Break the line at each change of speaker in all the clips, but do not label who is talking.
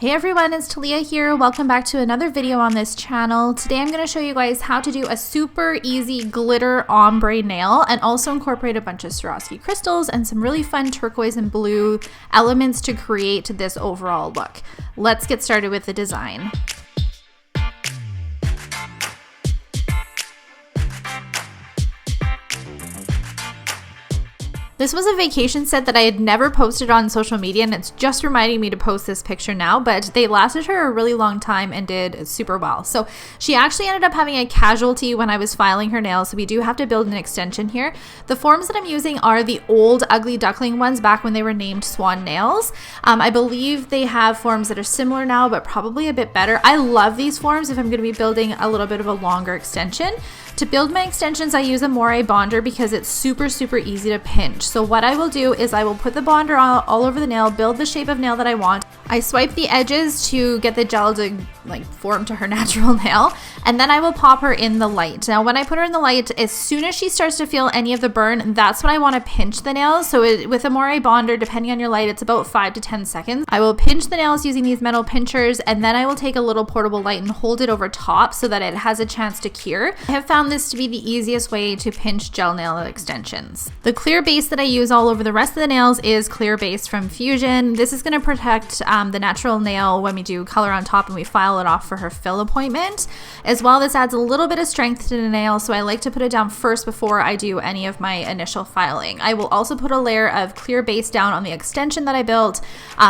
Hey everyone, it's Talia here. Welcome back to another video on this channel. Today I'm going to show you guys how to do a super easy glitter ombre nail and also incorporate a bunch of Swarovski crystals and some really fun turquoise and blue elements to create this overall look. Let's get started with the design. This was a vacation set that I had never posted on social media, and it's just reminding me to post this picture now, but they lasted her a really long time and did super well. So she actually ended up having a casualty when I was filing her nails, so we do have to build an extension here. The forms that I'm using are the old Ugly Duckling ones back when they were named Swan Nails. I believe they have forms that are similar now, but probably a bit better. I love these forms if I'm going to be building a little bit of a longer extension. To build my extensions, I use a Ombré bonder because it's super easy to pinch. So what I will do is I will put the bonder all over the nail, build the shape of nail that I want. I swipe the edges to get the gel to form to her natural nail, and then I will pop her in the light. Now when I put her in the light, as soon as she starts to feel any of the burn, that's when I want to pinch the nails. So with a Ombré bonder, depending on your light, it's about 5 to 10 seconds. I will pinch the nails using these metal pinchers, and then I will take a little portable light and hold it over top so that it has a chance to cure. I have found this to be the easiest way to pinch gel nail extensions. The clear base that I use all over the rest of the nails is clear base from Fusion. This is going to protect the natural nail when we do color on top and we file it off for her fill appointment. As well, this adds a little bit of strength to the nail, so I like to put it down first before I do any of my initial filing. I will also put a layer of clear base down on the extension that I built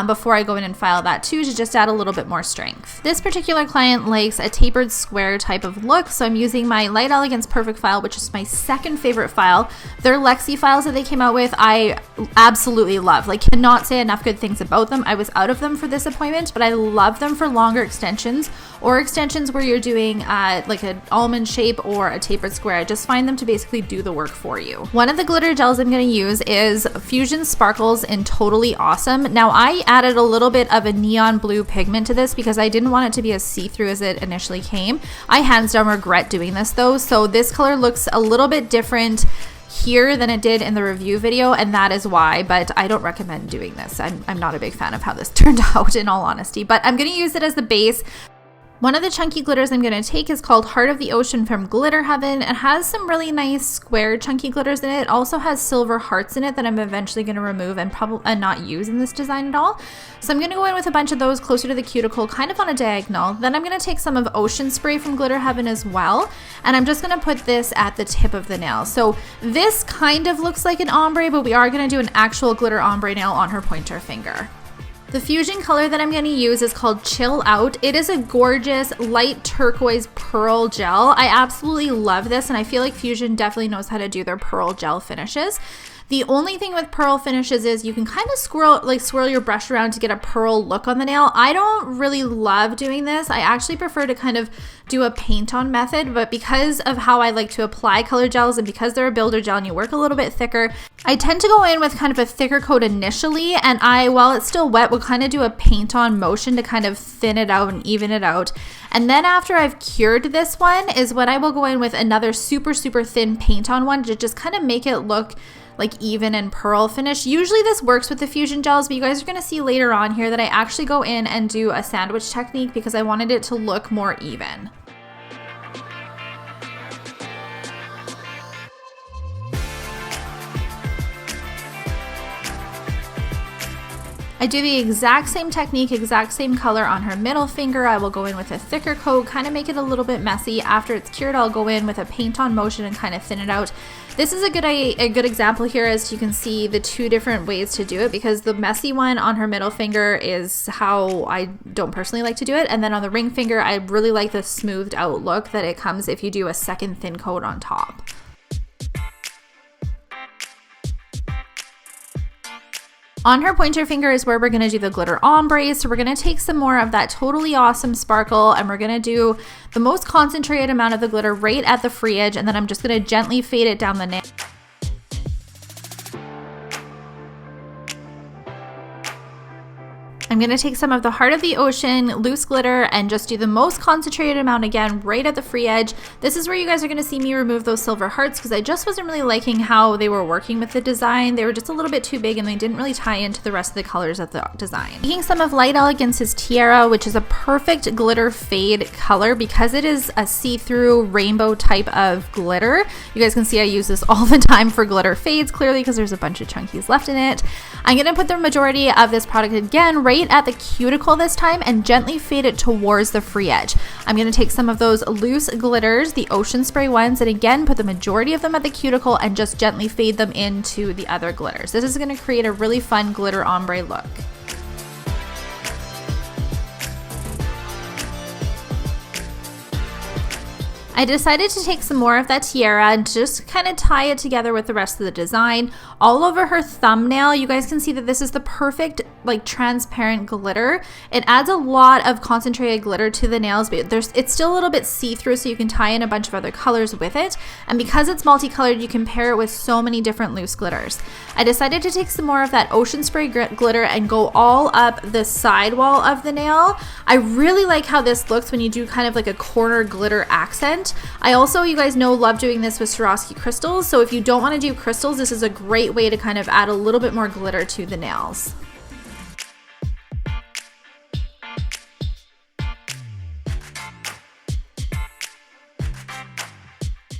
before I go in and file that too, to just add a little bit more strength. This particular client likes a tapered square type of look, so I'm using my Light Elegance Perfect file, which is my second favorite file. Their Lexi files that they came out with, I absolutely love. Cannot say enough good things about them. I was out of them for this appointment, but I love them for longer extensions or extensions where you're doing like an almond shape or a tapered square. I just find them to basically do the work for you. One of the glitter gels I'm going to use is Fusion Sparkles in Totally Awesome. Now I added a little bit of a neon blue pigment to this because I didn't want it to be as see-through as it initially came. I hands down regret doing this though, so this color looks a little bit different here than it did in the review video, and that is why, but I don't recommend doing this. I'm not a big fan of how this turned out, in all honesty, but I'm going to use it as the base. One of the chunky glitters I'm going to take is called Heart of the Ocean from Glitter Heaven. It has some really nice square chunky glitters in it. It also has silver hearts in it that I'm eventually going to remove and probably not use in this design at all. So I'm going to go in with a bunch of those closer to the cuticle, kind of on a diagonal. Then I'm going to take some of Ocean Spray from Glitter Heaven as well, and I'm just going to put this at the tip of the nail. So this kind of looks like an ombre, but we are going to do an actual glitter ombre nail on her pointer finger. The Fusion color that I'm going to use is called Chill Out. It is a gorgeous light turquoise pearl gel. I absolutely love this, and I feel like Fusion definitely knows how to do their pearl gel finishes. The only thing with pearl finishes is you can kind of swirl your brush around to get a pearl look on the nail. I don't really love doing this. I actually prefer to kind of do a paint on method, but because of how I like to apply color gels and because they're a builder gel and you work a little bit thicker, I tend to go in with kind of a thicker coat initially, and while it's still wet, will kind of do a paint on motion to kind of thin it out and even it out. And then after I've cured this one is when I will go in with another super thin paint on one to just kind of make it look like even and pearl finish. Usually this works with the Fusion gels, but you guys are going to see later on here that I actually go in and do a sandwich technique because I wanted it to look more even. I do the exact same technique, exact same color on her middle finger. I will go in with a thicker coat, kind of make it a little bit messy. After it's cured, I'll go in with a paint on motion and kind of thin it out. This is a good example here, as you can see the two different ways to do it, because the messy one on her middle finger is how I don't personally like to do it, and then on the ring finger I really like the smoothed out look that it comes if you do a second thin coat on top. On her pointer finger is where we're going to do the glitter ombre. So we're going to take some more of that Totally Awesome sparkle, and we're going to do the most concentrated amount of the glitter right at the free edge, and then I'm just going to gently fade it down the nail. I'm going to take some of the Heart of the Ocean loose glitter and just do the most concentrated amount again right at the free edge. This is where you guys are going to see me remove those silver hearts because I just wasn't really liking how they were working with the design. They were just a little bit too big and they didn't really tie into the rest of the colors of the design. Taking some of Light Elegance's Tiara, which is a perfect glitter fade color because it is a see-through rainbow type of glitter. You guys can see I use this all the time for glitter fades clearly because there's a bunch of chunkies left in it. I'm going to put the majority of this product again right at the cuticle this time and gently fade it towards the free edge. I'm going to take some of those loose glitters, the Ocean Spray ones, and again put the majority of them at the cuticle and just gently fade them into the other glitters. This is going to create a really fun glitter ombre look. I decided to take some more of that tiara and just kind of tie it together with the rest of the design all over her thumbnail. You guys can see that this is the perfect like transparent glitter. It adds a lot of concentrated glitter to the nails, but it's still a little bit see-through, so you can tie in a bunch of other colors with it. And because it's multicolored, you can pair it with so many different loose glitters. I decided to take some more of that Ocean Spray glitter and go all up the sidewall of the nail. I really like how this looks when you do kind of like a corner glitter accent. I also, you guys know, love doing this with Swarovski crystals. So if you don't want to do crystals, this is a great way to kind of add a little bit more glitter to the nails.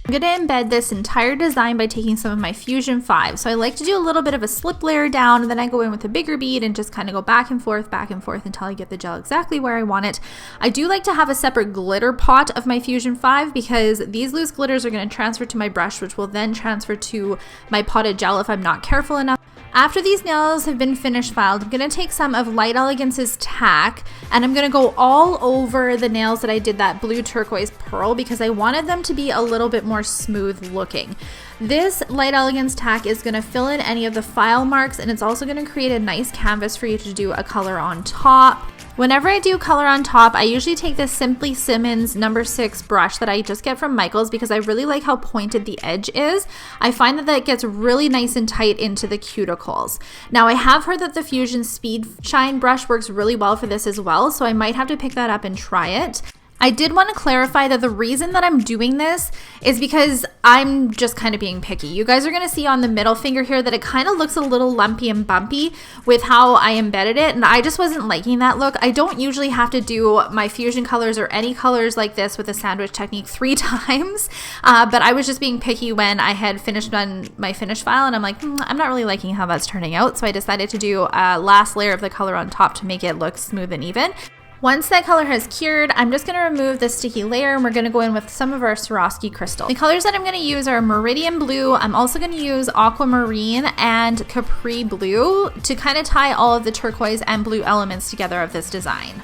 I'm going to embed this entire design by taking some of my Fusion 5. So I like to do a little bit of a slip layer down, and then I go in with a bigger bead and just kind of go back and forth until I get the gel exactly where I want it. I do like to have a separate glitter pot of my Fusion 5 because these loose glitters are going to transfer to my brush, which will then transfer to my potted gel if I'm not careful enough. After these nails have been finish filed, I'm going to take some of Light Elegance's tack and I'm going to go all over the nails that I did that blue turquoise pearl because I wanted them to be a little bit more smooth looking. This Light Elegance tack is going to fill in any of the file marks, and it's also going to create a nice canvas for you to do a color on top. Whenever I do color on top, I usually take this Simply Simmons No. 6 brush that I just get from Michael's because I really like how pointed the edge is. I find that that gets really nice and tight into the cuticles. Now, I have heard that the Fusion Speed Shine brush works really well for this as well, so I might have to pick that up and try it. I did want to clarify that the reason that I'm doing this is because I'm just kind of being picky. You guys are going to see on the middle finger here that it kind of looks a little lumpy and bumpy with how I embedded it, and I just wasn't liking that look. I don't usually have to do my fusion colors or any colors like this with a sandwich technique 3 times, but I was just being picky when I had finished on my finish file, and I'm like, I'm not really liking how that's turning out, so I decided to do a last layer of the color on top to make it look smooth and even. Once that color has cured, I'm just going to remove the sticky layer and we're going to go in with some of our Swarovski crystal. The colors that I'm going to use are Meridian Blue. I'm also going to use Aquamarine and Capri Blue to kind of tie all of the turquoise and blue elements together of this design.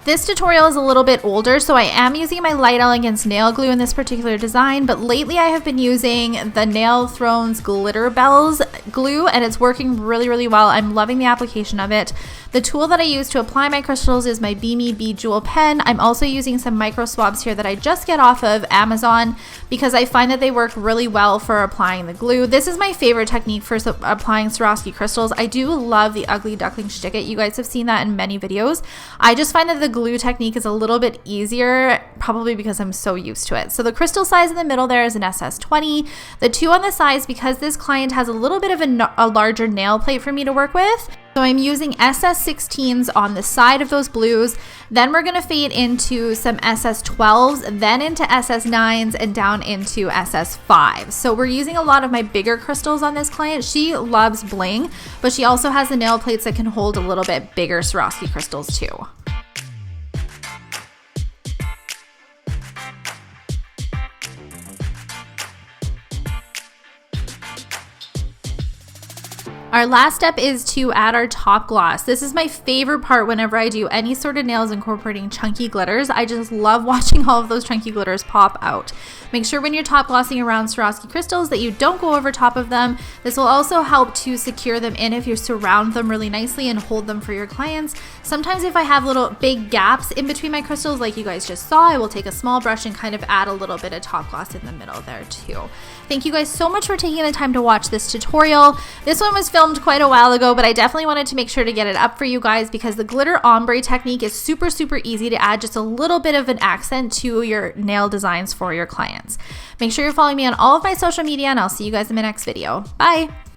This tutorial is a little bit older, so I am using my Light Elegance nail glue in this particular design, but lately I have been using the Nail Thrones Glitter Bells glue, and it's working really, really well. I'm loving the application of it. The tool that I use to apply my crystals is my Beamy Bejewel pen. I'm also using some micro swabs here that I just get off of Amazon because I find that they work really well for applying the glue. This is my favorite technique for applying Swarovski crystals. I do love the Ugly Duckling Stick It. You guys have seen that in many videos. I just find that the glue technique is a little bit easier, probably because I'm so used to it. So the crystal size in the middle there is an SS20. The 2 on the sides, because this client has a little bit of a larger nail plate for me to work with, so I'm using SS16s on the side of those blues. Then we're going to fade into some SS12s, then into SS9s, and down into SS5s. So we're using a lot of my bigger crystals on this client. She loves bling, but she also has the nail plates that can hold a little bit bigger Swarovski crystals too. Our last step is to add our top gloss. This is my favorite part whenever I do any sort of nails incorporating chunky glitters. I just love watching all of those chunky glitters pop out. Make sure when you're top glossing around Swarovski crystals that you don't go over top of them. This will also help to secure them in if you surround them really nicely and hold them for your clients. Sometimes if I have little big gaps in between my crystals like you guys just saw, I will take a small brush and kind of add a little bit of top gloss in the middle there too. Thank you guys so much for taking the time to watch this tutorial. This one was filmed filmed quite a while ago, but I definitely wanted to make sure to get it up for you guys because the glitter ombre technique is super, super easy to add just a little bit of an accent to your nail designs for your clients. Make sure you're following me on all of my social media, and I'll see you guys in my next video. Bye!